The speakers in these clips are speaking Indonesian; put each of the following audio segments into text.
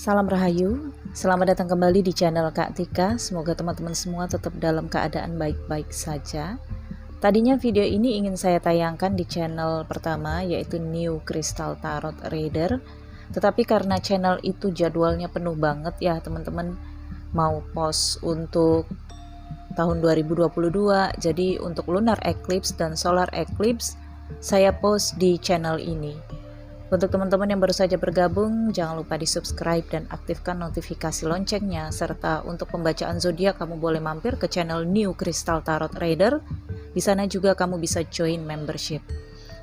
Salam Rahayu, selamat datang kembali di channel Kak Tika. Semoga teman-teman semua tetap dalam keadaan baik-baik saja. Tadinya video ini ingin saya tayangkan di channel pertama, yaitu New Crystal Tarot Reader. Tetapi karena channel itu jadwalnya penuh banget ya teman-teman, mau post untuk tahun 2022, jadi untuk lunar eclipse dan solar eclipse saya post di channel ini. Untuk teman-teman yang baru saja bergabung, jangan lupa di subscribe dan aktifkan notifikasi loncengnya, serta untuk pembacaan zodiak kamu boleh mampir ke channel New Crystal Tarot Reader. Di sana juga kamu bisa join membership.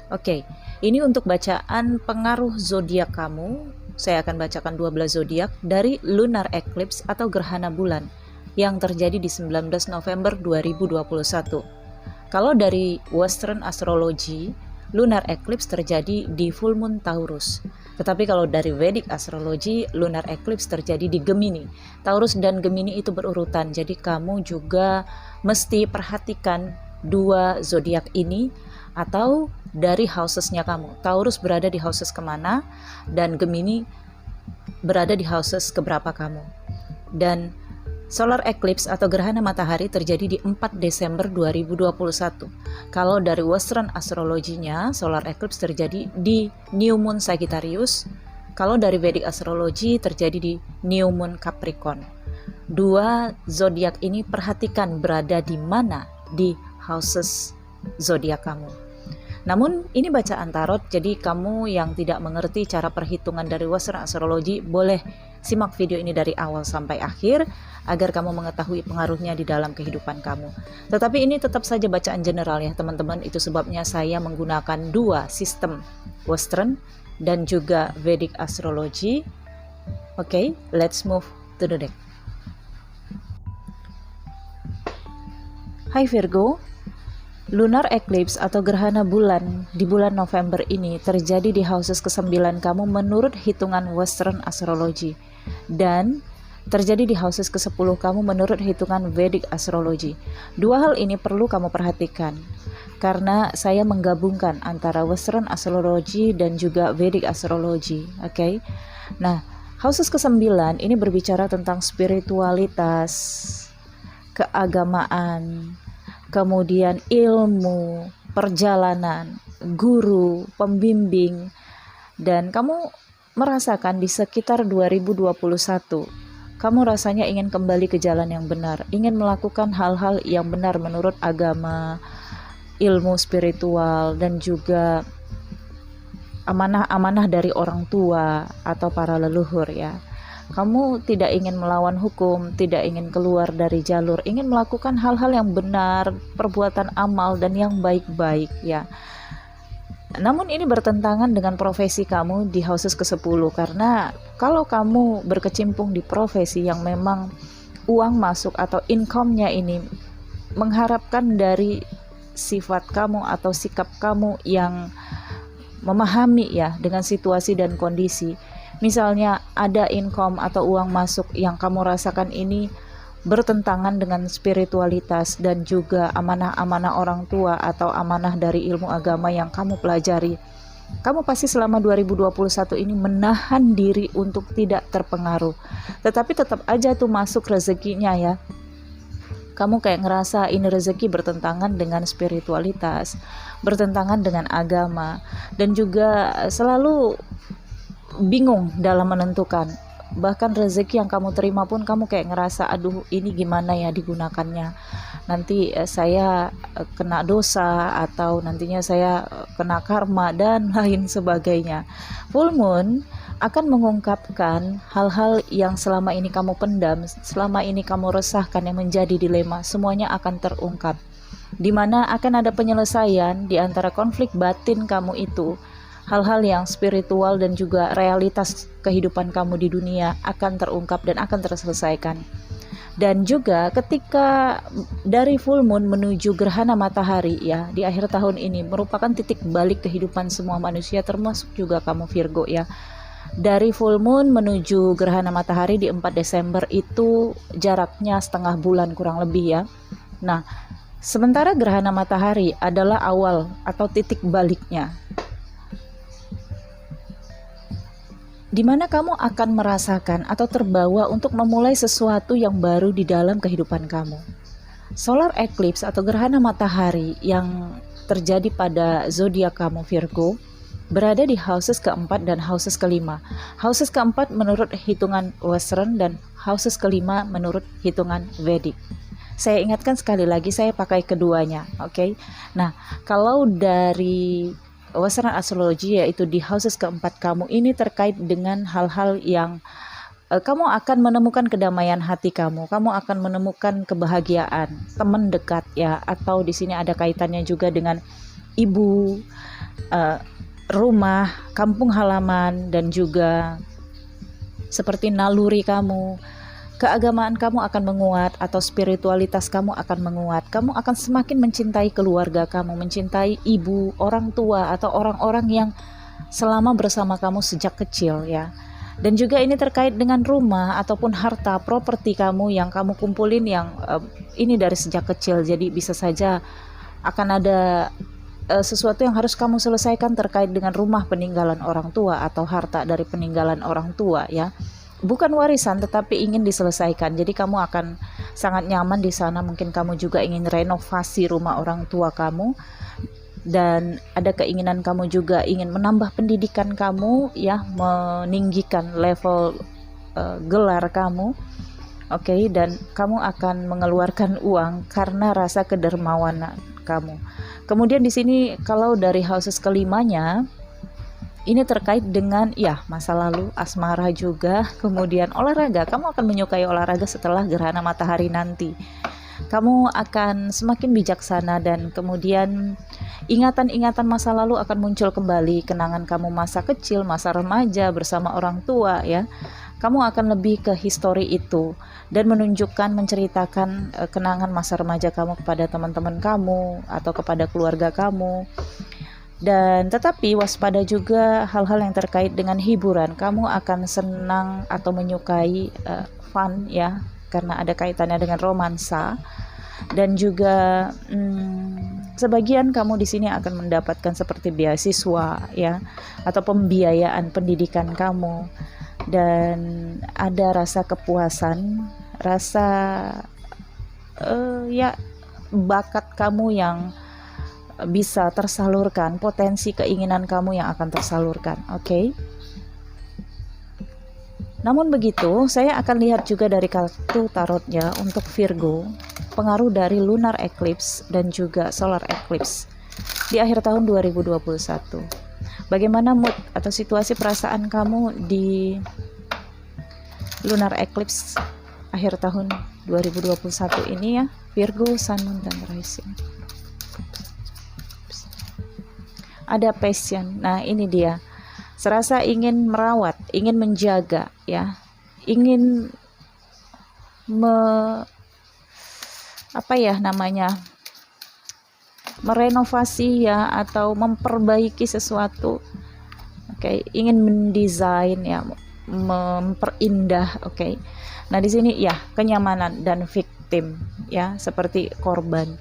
Oke, ini untuk bacaan pengaruh zodiak kamu. Saya akan bacakan 12 zodiak dari lunar eclipse atau gerhana bulan yang terjadi di 19 November 2021. Kalau dari Western Astrology, lunar eclipse terjadi di full moon Taurus. Tetapi kalau dari Vedic Astrology, lunar eclipse terjadi di Gemini. Taurus dan Gemini itu berurutan. Jadi kamu juga mesti perhatikan dua zodiak ini atau dari housesnya kamu. Taurus berada di houses kemana dan Gemini berada di houses keberapa kamu. Dan solar eclipse atau gerhana matahari terjadi di 4 Desember 2021. Kalau dari Western Astrology-nya, solar eclipse terjadi di New Moon Sagittarius. Kalau dari Vedic Astrology terjadi di New Moon Capricorn. Dua zodiak ini perhatikan berada di mana di houses zodiak kamu. Namun ini bacaan tarot, jadi kamu yang tidak mengerti cara perhitungan dari Western Astrology boleh simak video ini dari awal sampai akhir agar kamu mengetahui pengaruhnya di dalam kehidupan kamu. Tetapi ini tetap saja bacaan general ya teman-teman, itu sebabnya saya menggunakan dua sistem, Western dan juga Vedic Astrology. Oke, let's move to the deck. Hai Virgo, lunar eclipse atau gerhana bulan di bulan November ini terjadi di houses ke-9 kamu menurut hitungan Western Astrology dan terjadi di houses ke-10 kamu menurut hitungan Vedic Astrology. Dua hal ini perlu kamu perhatikan karena saya menggabungkan antara Western Astrology dan juga Vedic Astrology. Oke. Nah, houses ke-9 ini berbicara tentang spiritualitas, keagamaan, kemudian ilmu, perjalanan, guru, pembimbing, dan kamu merasakan di sekitar 2021 kamu rasanya ingin kembali ke jalan yang benar, ingin melakukan hal-hal yang benar menurut agama, ilmu spiritual, dan juga amanah-amanah dari orang tua atau para leluhur ya. Kamu tidak ingin melawan hukum, tidak ingin keluar dari jalur, ingin melakukan hal-hal yang benar, perbuatan amal dan yang baik-baik ya. Namun ini bertentangan dengan profesi kamu di houses ke-10 karena kalau kamu berkecimpung di profesi yang memang uang masuk atau income-nya ini mengharapkan dari sifat kamu atau sikap kamu yang memahami ya dengan situasi dan kondisi. Misalnya ada income atau uang masuk yang kamu rasakan ini bertentangan dengan spiritualitas dan juga amanah-amanah orang tua atau amanah dari ilmu agama yang kamu pelajari. Kamu pasti selama 2021 ini menahan diri untuk tidak terpengaruh. Tetapi tetap aja tuh masuk rezekinya ya. Kamu kayak ngerasa ini rezeki bertentangan dengan spiritualitas, bertentangan dengan agama, dan juga selalu bingung dalam menentukan. Bahkan rezeki yang kamu terima pun kamu kayak ngerasa aduh ini gimana ya digunakannya, nanti saya kena dosa atau nantinya saya kena karma dan lain sebagainya. Full moon akan mengungkapkan hal-hal yang selama ini kamu pendam, selama ini kamu resahkan yang menjadi dilema, semuanya akan terungkap, dimana akan ada penyelesaian di antara konflik batin kamu itu. Hal-hal yang spiritual dan juga realitas kehidupan kamu di dunia akan terungkap dan akan terselesaikan. Dan juga ketika dari full moon menuju gerhana matahari ya di akhir tahun ini merupakan titik balik kehidupan semua manusia termasuk juga kamu Virgo ya. Dari full moon menuju gerhana matahari di 4 Desember itu jaraknya setengah bulan kurang lebih ya. Nah, sementara gerhana matahari adalah awal atau titik baliknya. di mana kamu akan merasakan atau terbawa untuk memulai sesuatu yang baru di dalam kehidupan kamu. Solar eclipse atau gerhana matahari yang terjadi pada zodiak kamu Virgo berada di houses keempat dan houses kelima. Houses keempat menurut hitungan Western dan houses kelima menurut hitungan Vedic. Saya ingatkan sekali lagi, saya pakai keduanya, oke? Nah, kalau dari Western Astrology, yaitu di houses keempat kamu, ini terkait dengan hal-hal yang kamu akan menemukan kedamaian hati kamu akan menemukan kebahagiaan, teman dekat ya, atau di sini ada kaitannya juga dengan ibu, rumah, kampung halaman, dan juga seperti naluri kamu, keagamaan kamu akan menguat atau spiritualitas kamu akan menguat. Kamu akan semakin mencintai keluarga kamu, mencintai ibu, orang tua, atau orang-orang yang selama bersama kamu sejak kecil ya. Dan juga ini terkait dengan rumah ataupun harta, properti kamu yang kamu kumpulin yang ini dari sejak kecil. Jadi bisa saja akan ada sesuatu yang harus kamu selesaikan terkait dengan rumah peninggalan orang tua atau harta dari peninggalan orang tua ya. Bukan warisan tetapi ingin diselesaikan. Jadi kamu akan sangat nyaman di sana. Mungkin kamu juga ingin renovasi rumah orang tua kamu, dan ada keinginan kamu juga ingin menambah pendidikan kamu ya, meninggikan level gelar kamu. Oke, dan kamu akan mengeluarkan uang karena rasa kedermawanan kamu. Kemudian di sini kalau dari houses kelimanya ini terkait dengan ya masa lalu, asmara juga, kemudian olahraga. Kamu akan menyukai olahraga setelah gerhana matahari nanti. Kamu akan semakin bijaksana dan kemudian ingatan-ingatan masa lalu akan muncul kembali, kenangan kamu masa kecil, masa remaja bersama orang tua ya. Kamu akan lebih ke histori itu dan menunjukkan, menceritakan kenangan masa remaja kamu kepada teman-teman kamu atau kepada keluarga kamu. Dan tetapi waspada juga hal-hal yang terkait dengan hiburan. Kamu akan senang atau menyukai fun ya, karena ada kaitannya dengan romansa. Dan juga sebagian kamu di sini akan mendapatkan seperti beasiswa ya, atau pembiayaan pendidikan kamu. Dan ada rasa kepuasan, rasa ya bakat kamu yang bisa tersalurkan, potensi keinginan kamu yang akan tersalurkan. Oke. Namun begitu, saya akan lihat juga dari kartu tarotnya untuk Virgo, pengaruh dari lunar eclipse dan juga solar eclipse di akhir tahun 2021. Bagaimana mood atau situasi perasaan kamu di lunar eclipse akhir tahun 2021 ini ya, Virgo, Sun, Moon, dan Rising. Ada passion. Nah, ini dia. Serasa ingin merawat, ingin menjaga ya. Ingin merenovasi ya, atau memperbaiki sesuatu. Oke, ingin mendesain ya, memperindah. Oke. Nah, di sini ya kenyamanan dan victim ya, seperti korban.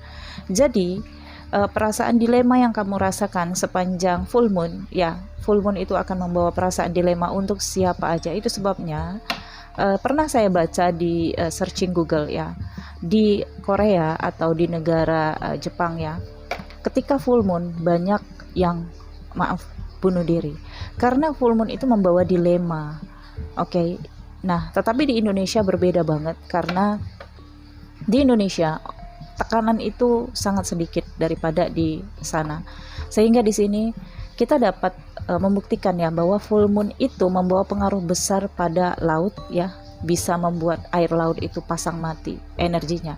Jadi perasaan dilema yang kamu rasakan sepanjang full moon ya, full moon itu akan membawa perasaan dilema untuk siapa aja. Itu sebabnya pernah saya baca di searching Google ya, di Korea atau di negara Jepang ya, ketika full moon banyak yang bunuh diri karena full moon itu membawa dilema. Oke. Nah, tetapi di Indonesia berbeda banget, karena di Indonesia tekanan itu sangat sedikit daripada di sana, sehingga di sini kita dapat membuktikan ya bahwa full moon itu membawa pengaruh besar pada laut ya, bisa membuat air laut itu pasang mati energinya.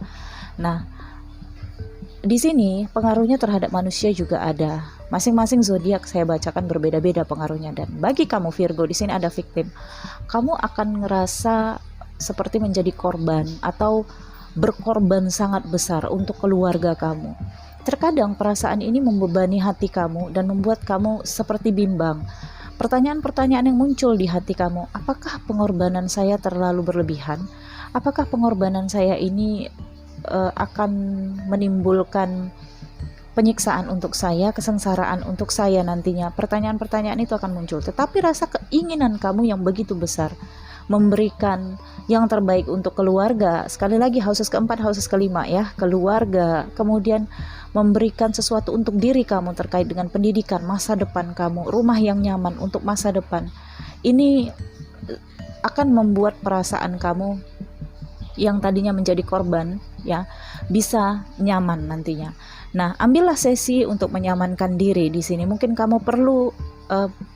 Nah, di sini pengaruhnya terhadap manusia juga ada. Masing-masing zodiak saya bacakan berbeda-beda pengaruhnya. Dan bagi kamu Virgo, di sini ada victim. Kamu akan ngerasa seperti menjadi korban atau berkorban sangat besar untuk keluarga kamu. Terkadang perasaan ini membebani hati kamu dan membuat kamu seperti bimbang. Pertanyaan-pertanyaan yang muncul di hati kamu, apakah pengorbanan saya terlalu berlebihan? Apakah pengorbanan saya ini akan menimbulkan penyiksaan untuk saya, kesengsaraan untuk saya nantinya. Pertanyaan-pertanyaan itu akan muncul. Tetapi rasa keinginan kamu yang begitu besar memberikan yang terbaik untuk keluarga, sekali lagi houses keempat, houses kelima ya, keluarga, kemudian memberikan sesuatu untuk diri kamu terkait dengan pendidikan, masa depan kamu, rumah yang nyaman untuk masa depan. Ini akan membuat perasaan kamu yang tadinya menjadi korban ya bisa nyaman nantinya. Nah, ambillah sesi untuk menyamankan diri di sini. Mungkin kamu perlu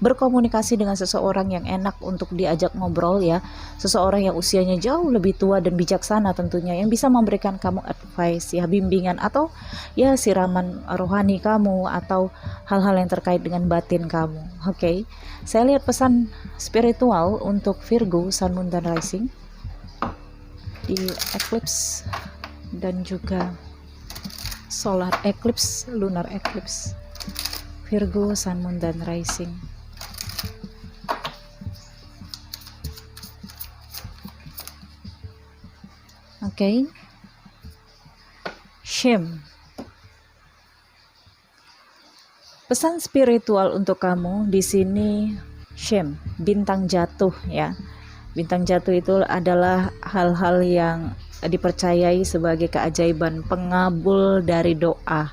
berkomunikasi dengan seseorang yang enak untuk diajak ngobrol ya, seseorang yang usianya jauh lebih tua dan bijaksana tentunya, yang bisa memberikan kamu advice ya, bimbingan atau ya siraman rohani kamu atau hal-hal yang terkait dengan batin kamu. Oke. Saya lihat pesan spiritual untuk Virgo, Sun, Moon, dan Rising di eclipse dan juga solar eclipse, lunar eclipse. Virgo, Sun, Moon, dan Rising. Oke. Shame. Pesan spiritual untuk kamu di sini, shame, bintang jatuh ya. Bintang jatuh itu adalah hal-hal yang dipercayai sebagai keajaiban, pengabul dari doa.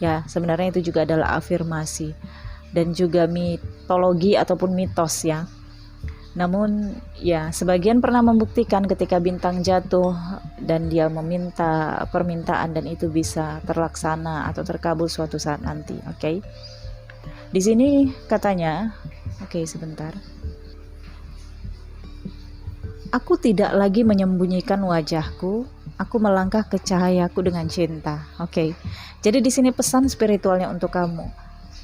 Ya, sebenarnya itu juga adalah afirmasi dan juga mitologi ataupun mitos ya. Namun ya, sebagian pernah membuktikan ketika bintang jatuh dan dia meminta permintaan dan itu bisa terlaksana atau terkabul suatu saat nanti. Oke. Di sini katanya, oke, sebentar. Aku tidak lagi menyembunyikan wajahku, aku melangkah ke cahayaku dengan cinta. Oke. Jadi di sini pesan spiritualnya untuk kamu.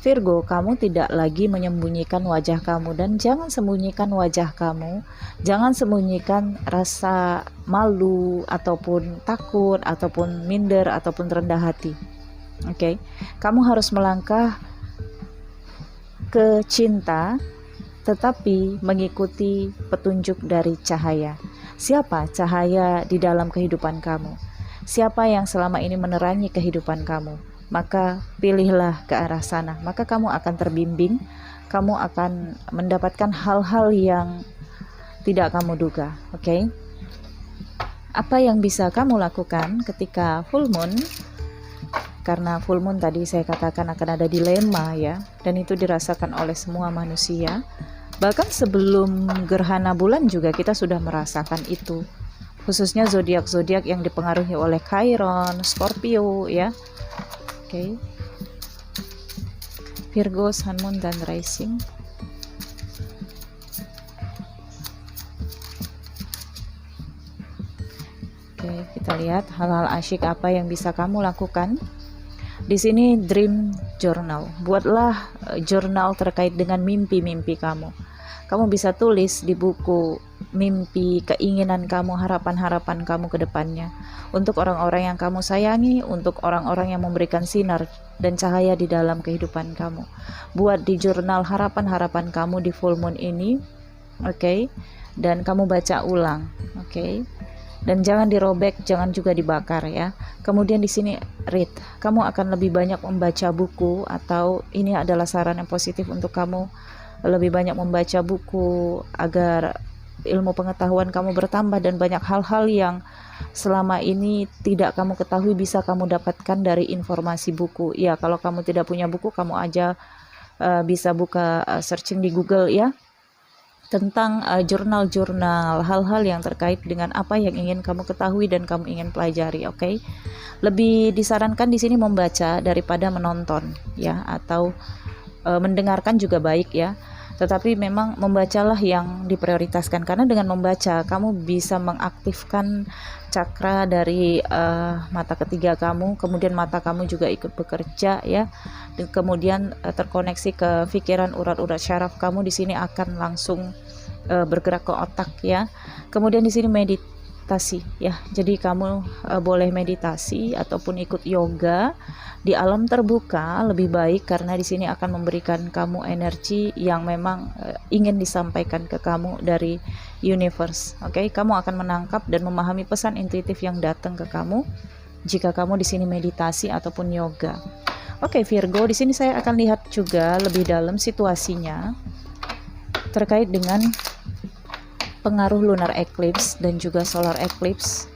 Virgo, kamu tidak lagi menyembunyikan wajah kamu dan jangan sembunyikan wajah kamu. Jangan sembunyikan rasa malu ataupun takut ataupun minder ataupun rendah hati. Oke. Kamu harus melangkah ke cinta tetapi mengikuti petunjuk dari cahaya. Siapa cahaya di dalam kehidupan kamu? Siapa yang selama ini menerangi kehidupan kamu? Maka pilihlah ke arah sana. Maka kamu akan terbimbing, kamu akan mendapatkan hal-hal yang tidak kamu duga. Oke? Apa yang bisa kamu lakukan ketika full moon? Karena full moon tadi saya katakan akan ada dilema ya, dan itu dirasakan oleh semua manusia. Bahkan sebelum gerhana bulan juga kita sudah merasakan itu, khususnya zodiak-zodiak yang dipengaruhi oleh Chiron, Scorpio ya. Oke. Virgo, Sun, Moon, dan Rising. Oke, kita lihat hal-hal asyik apa yang bisa kamu lakukan. Di sini dream journal. Buatlah jurnal terkait dengan mimpi-mimpi kamu. Kamu bisa tulis di buku mimpi, keinginan kamu, harapan-harapan kamu ke depannya. Untuk orang-orang yang kamu sayangi, untuk orang-orang yang memberikan sinar dan cahaya di dalam kehidupan kamu. Buat di jurnal harapan-harapan kamu di full moon ini. Oke. Dan kamu baca ulang. Oke. Dan jangan dirobek, jangan juga dibakar ya. Kemudian di sini read. Kamu akan lebih banyak membaca buku, atau ini adalah saran yang positif untuk kamu lebih banyak membaca buku agar ilmu pengetahuan kamu bertambah dan banyak hal-hal yang selama ini tidak kamu ketahui bisa kamu dapatkan dari informasi buku. Ya, kalau kamu tidak punya buku, kamu aja bisa buka searching di Google ya, tentang jurnal-jurnal, hal-hal yang terkait dengan apa yang ingin kamu ketahui dan kamu ingin pelajari. Oke. Lebih disarankan di sini membaca daripada menonton ya, atau mendengarkan juga baik ya, tetapi memang membacalah yang diprioritaskan, karena dengan membaca kamu bisa mengaktifkan cakra dari mata ketiga kamu, kemudian mata kamu juga ikut bekerja ya, dan kemudian terkoneksi ke pikiran, urat-urat syaraf kamu di sini akan langsung bergerak ke otak ya. Kemudian di sini meditasi ya, jadi kamu boleh meditasi ataupun ikut yoga di alam terbuka lebih baik, karena di sini akan memberikan kamu energi yang memang ingin disampaikan ke kamu dari universe. Oke, kamu akan menangkap dan memahami pesan intuitif yang datang ke kamu jika kamu di sini meditasi ataupun yoga. Oke, Virgo, di sini saya akan lihat juga lebih dalam situasinya terkait dengan pengaruh lunar eclipse dan juga solar eclipse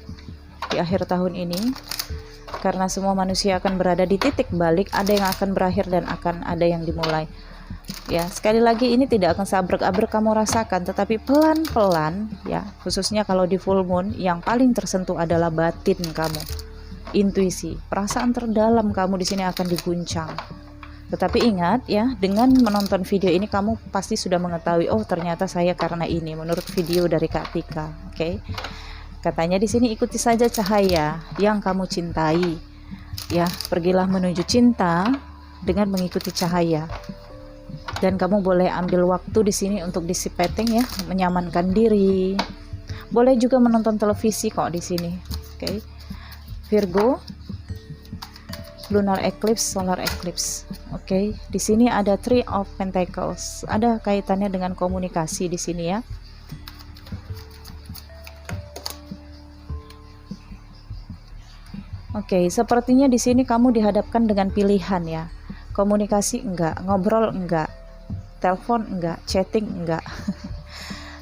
di akhir tahun ini. Karena semua manusia akan berada di titik balik, ada yang akan berakhir dan akan ada yang dimulai. Ya, sekali lagi ini tidak akan seabrek-abrek kamu rasakan, tetapi pelan-pelan ya, khususnya kalau di full moon yang paling tersentuh adalah batin kamu. Intuisi, perasaan terdalam kamu di sini akan diguncang. Tetapi ingat ya, dengan menonton video ini kamu pasti sudah mengetahui, oh ternyata saya karena ini menurut video dari Kak Tika. Oke. Katanya di sini ikuti saja cahaya yang kamu cintai. Ya, pergilah menuju cinta dengan mengikuti cahaya. Dan kamu boleh ambil waktu di sini untuk dissipating ya, menyamankan diri. Boleh juga menonton televisi kok di sini. Oke. Virgo, lunar eclipse, solar eclipse. Oke, di sini ada Three of Pentacles. Ada kaitannya dengan komunikasi di sini ya. Oke, sepertinya di sini kamu dihadapkan dengan pilihan ya. Komunikasi enggak, ngobrol enggak, telepon enggak, chatting enggak.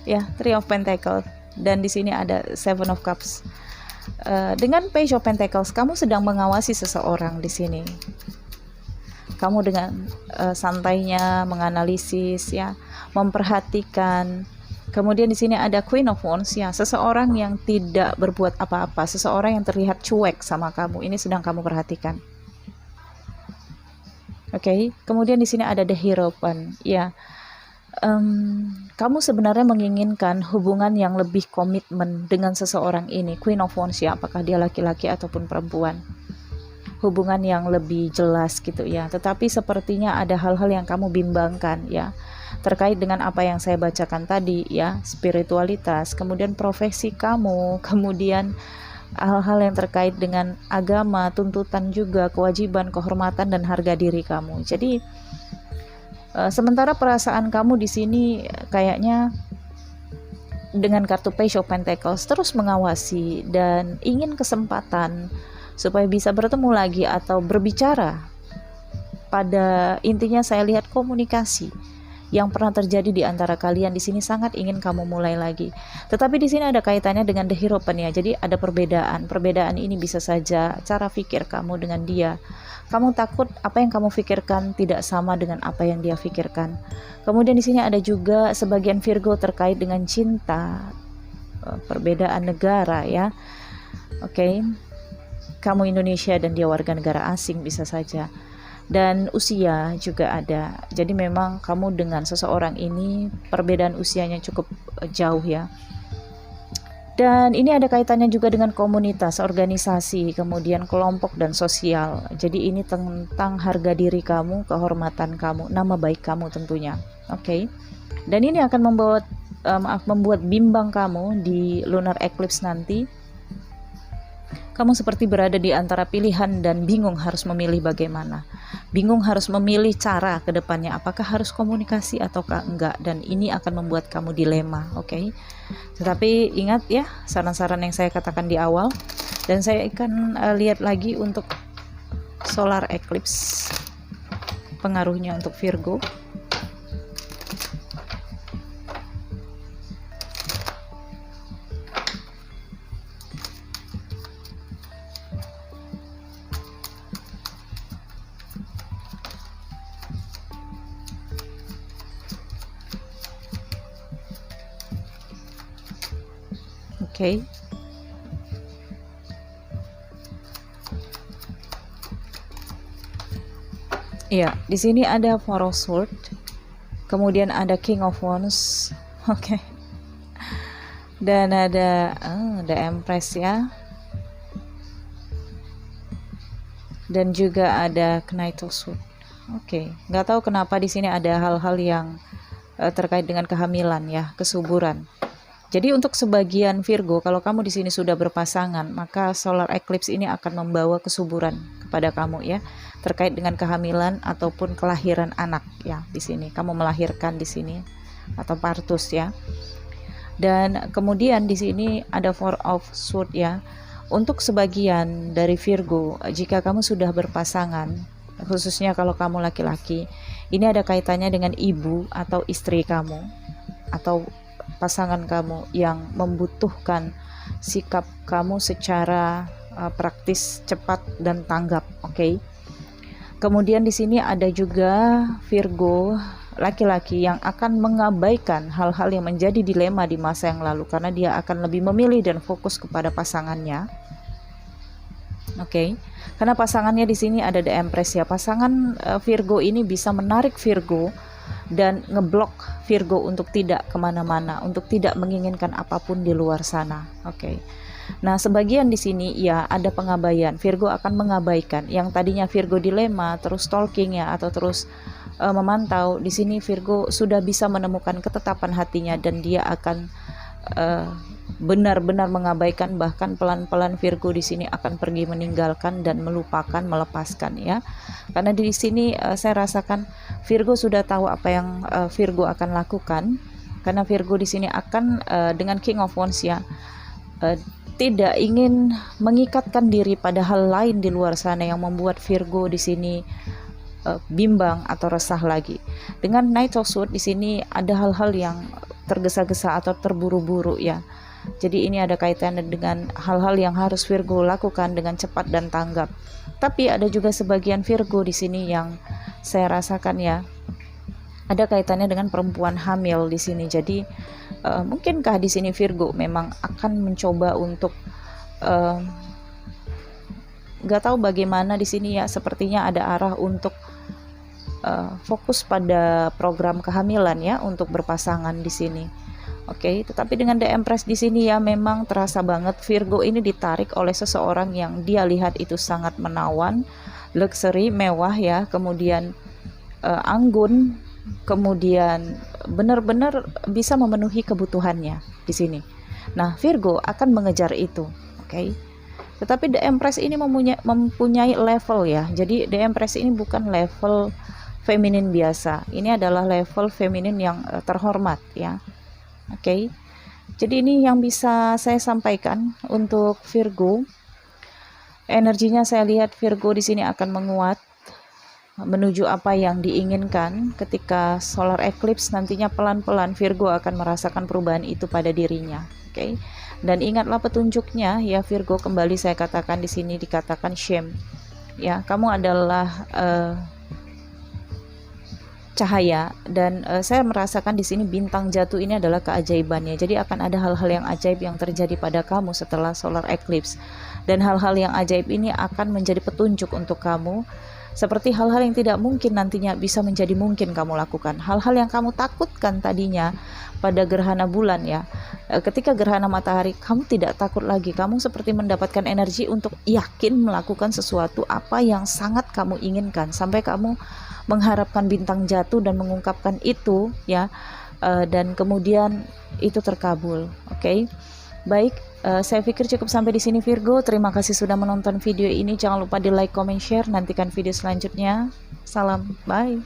Ya, Three of Pentacles. Dan di sini ada Seven of Cups. Dengan Page of Pentacles, kamu sedang mengawasi seseorang di sini. Kamu dengan santainya menganalisis ya, memperhatikan. Kemudian di sini ada Queen of Wands ya, seseorang yang tidak berbuat apa-apa, seseorang yang terlihat cuek sama kamu. Ini sedang kamu perhatikan. Oke, kemudian di sini ada The Hierophant ya. Kamu sebenarnya menginginkan hubungan yang lebih komitmen dengan seseorang ini, Queen of Wands ya, apakah dia laki-laki ataupun perempuan, hubungan yang lebih jelas gitu ya. Tetapi sepertinya ada hal-hal yang kamu bimbangkan ya, terkait dengan apa yang saya bacakan tadi ya, spiritualitas, kemudian profesi kamu, kemudian hal-hal yang terkait dengan agama, tuntutan juga, kewajiban, kehormatan dan harga diri kamu. Jadi sementara perasaan kamu di sini kayaknya dengan kartu Page of Pentacles terus mengawasi dan ingin kesempatan supaya bisa bertemu lagi atau berbicara. Pada intinya saya lihat komunikasi yang pernah terjadi di antara kalian di sini sangat ingin kamu mulai lagi. Tetapi di sini ada kaitannya dengan The Hierophant ya. Jadi ada perbedaan. Perbedaan ini bisa saja cara pikir kamu dengan dia. Kamu takut apa yang kamu pikirkan tidak sama dengan apa yang dia pikirkan. Kemudian di sini ada juga sebagian Virgo terkait dengan cinta, perbedaan negara ya. Oke. Kamu Indonesia dan dia warga negara asing bisa saja. Dan usia juga ada. Jadi memang kamu dengan seseorang ini perbedaan usianya cukup jauh ya. Dan ini ada kaitannya juga dengan komunitas, organisasi, kemudian kelompok dan sosial. Jadi ini tentang harga diri kamu, kehormatan kamu, nama baik kamu tentunya. Oke. Dan ini akan membuat bimbang kamu di lunar eclipse nanti. Kamu seperti berada di antara pilihan dan bingung harus memilih bagaimana. Bingung harus memilih cara ke depannya, apakah harus komunikasi ataukah enggak, dan ini akan membuat kamu dilema, oke? Tetapi ingat ya, saran-saran yang saya katakan di awal, dan saya akan lihat lagi untuk solar eclipse, pengaruhnya untuk Virgo. Oke. Iya, di sini ada Four of Swords, kemudian ada King of Wands, oke. Dan ada The Empress ya. Dan juga ada Knight of Swords. Oke, nggak tahu kenapa di sini ada hal-hal yang terkait dengan kehamilan ya, kesuburan. Jadi untuk sebagian Virgo, kalau kamu di sini sudah berpasangan, maka solar eclipse ini akan membawa kesuburan kepada kamu ya, terkait dengan kehamilan ataupun kelahiran anak ya. Di sini kamu melahirkan di sini atau partus ya. Dan kemudian di sini ada Four of Swords ya. Untuk sebagian dari Virgo, jika kamu sudah berpasangan, khususnya kalau kamu laki-laki. Ini ada kaitannya dengan ibu atau istri kamu atau pasangan kamu yang membutuhkan sikap kamu secara praktis, cepat dan tanggap. Oke. Kemudian di sini ada juga Virgo laki-laki yang akan mengabaikan hal-hal yang menjadi dilema di masa yang lalu karena dia akan lebih memilih dan fokus kepada pasangannya. Oke. Karena pasangannya di sini ada The Empress ya. Pasangan Virgo ini bisa menarik Virgo dan ngeblok Virgo untuk tidak kemana-mana, untuk tidak menginginkan apapun di luar sana. Oke. Nah, sebagian di sini ya ada pengabaian. Virgo akan mengabaikan yang tadinya Virgo dilema, terus stalking ya, atau terus memantau. Di sini Virgo sudah bisa menemukan ketetapan hatinya dan dia akan benar-benar mengabaikan, bahkan pelan-pelan Virgo di sini akan pergi meninggalkan dan melupakan, melepaskan ya. Karena di sini saya rasakan Virgo sudah tahu apa yang Virgo akan lakukan. Karena Virgo di sini akan dengan King of Wands ya, tidak ingin mengikatkan diri pada hal lain di luar sana yang membuat Virgo di sini bimbang atau resah lagi. Dengan Knight of Swords di sini ada hal-hal yang tergesa-gesa atau terburu-buru ya. Jadi ini ada kaitannya dengan hal-hal yang harus Virgo lakukan dengan cepat dan tanggap. Tapi ada juga sebagian Virgo di sini yang saya rasakan ya, ada kaitannya dengan perempuan hamil di sini. Jadi mungkinkah di sini Virgo memang akan mencoba untuk nggak tahu bagaimana di sini ya, sepertinya ada arah untuk fokus pada program kehamilan ya untuk berpasangan di sini. Oke, tetapi dengan The Empress di sini ya memang terasa banget Virgo ini ditarik oleh seseorang yang dia lihat itu sangat menawan, luxury, mewah ya, kemudian anggun, kemudian benar-benar bisa memenuhi kebutuhannya di sini. Nah, Virgo akan mengejar itu. Oke. Tetapi The Empress ini mempunyai level ya. Jadi The Empress ini bukan level feminin biasa. Ini adalah level feminin yang terhormat ya. Oke. Jadi ini yang bisa saya sampaikan untuk Virgo. Energinya saya lihat Virgo di sini akan menguat menuju apa yang diinginkan. Ketika solar eclipse nantinya pelan-pelan Virgo akan merasakan perubahan itu pada dirinya. Oke. Dan ingatlah petunjuknya ya Virgo, kembali saya katakan di sini dikatakan shame. Ya, kamu adalah cahaya dan saya merasakan di sini bintang jatuh ini adalah keajaibannya. Jadi akan ada hal-hal yang ajaib yang terjadi pada kamu setelah solar eclipse. Dan hal-hal yang ajaib ini akan menjadi petunjuk untuk kamu. Seperti hal-hal yang tidak mungkin nantinya bisa menjadi mungkin kamu lakukan. Hal-hal yang kamu takutkan tadinya pada gerhana bulan ya. Ketika gerhana matahari kamu tidak takut lagi. Kamu seperti mendapatkan energi untuk yakin melakukan sesuatu apa yang sangat kamu inginkan. Sampai kamu mengharapkan bintang jatuh dan mengungkapkan itu ya. Dan kemudian itu terkabul. Oke. Baik, saya pikir cukup sampai di sini Virgo. Terima kasih sudah menonton video ini. Jangan lupa di like, comment, share. Nantikan video selanjutnya. Salam, bye.